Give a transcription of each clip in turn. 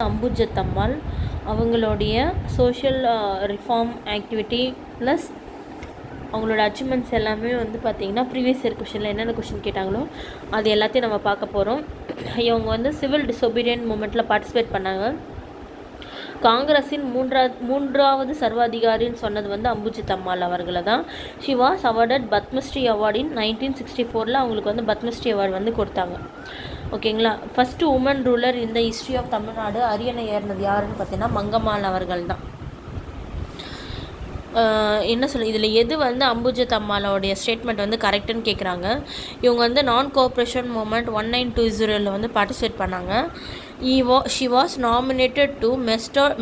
அம்புஜத்தம்மாள் அவங்களுடைய social reform activity plus அவங்களோட achievements எல்லாமே வந்து பார்த்திங்கன்னா ப்ரீவியஸ் இயர் கொஷனில் என்னென்ன கொஷின் கேட்டாங்களோ அது எல்லாத்தையும் நம்ம பார்க்க போகிறோம். இவங்க வந்து சிவில் டிசொபீடியன்ட் மூமெண்ட்டில் பார்ட்டிசிபேட் பண்ணாங்க. காங்கிரஸின் மூன்றாவது சர்வாதிகாரின்னு சொன்னது வந்து அம்புஜத்தம்மாள் அவர்களை தான். She was awarded Padma Shri award in 1964. அவங்களுக்கு வந்து பத்மஸ்ரீ அவார்டு வந்து கொடுத்தாங்க. ஓகேங்களா. ஃபஸ்ட்டு உமன் ரூலர் இந்த ஹிஸ்ட்ரி ஆஃப் தமிழ்நாடு அரியணை ஏறினது யாருன்னு பார்த்தீங்கன்னா மங்கம்மாள் அவர்கள் தான். என்ன சொல்ல இதில் எது வந்து அம்புஜத்தம்மாளோடைய ஸ்டேட்மெண்ட் வந்து கரெக்டுன்னு கேட்குறாங்க. இவங்க வந்து நான் கோஆப்ரேஷன் மூமெண்ட் 1920 வந்து பார்ட்டிசிபேட் பண்ணாங்க. She was nominated to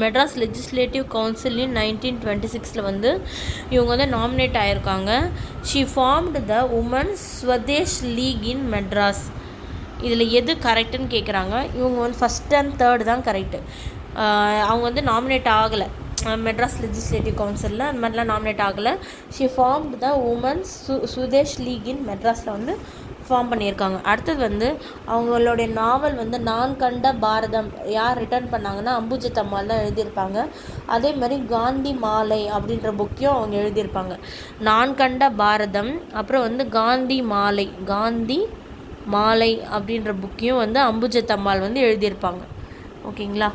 Madras legislative council in 1926 வந்து இவங்க வந்து நாமினேட் ஆகியிருக்காங்க. She formed the woman Swadesh league in Madras. இதில் எது கரெக்டுன்னு கேட்குறாங்க. இவங்க வந்து ஃபஸ்ட் அண்ட் தேர்டு தான் கரெக்டு. அவங்க வந்து நாமினேட் ஆகலை மெட்ராஸ் லெஜிஸ்லேட்டிவ் கவுன்சிலில், அந்த மாதிரிலாம் நாமினேட் ஆகலை. She formed the women's Swadesh league in மெட்ராஸில் வந்து ஃபார்ம் பண்ணியிருக்காங்க. அடுத்தது வந்து அவங்களுடைய நாவல் வந்து நான் கண்ட பாரதம் யார் ரிட்டர்ன் பண்ணாங்கன்னா அம்புஜத்தம்மாள் தான் எழுதியிருப்பாங்க. அதே மாதிரி காந்தி மாலை அப்படின்ற புக்கையும் அவங்க எழுதியிருப்பாங்க. நான் கண்ட பாரதம், அப்புறம் வந்து காந்தி மாலை அப்படின்ற புக்கையும் வந்து அம்புஜத்தம்மாள் வந்து எழுதியிருப்பாங்க. ஓகேங்களா.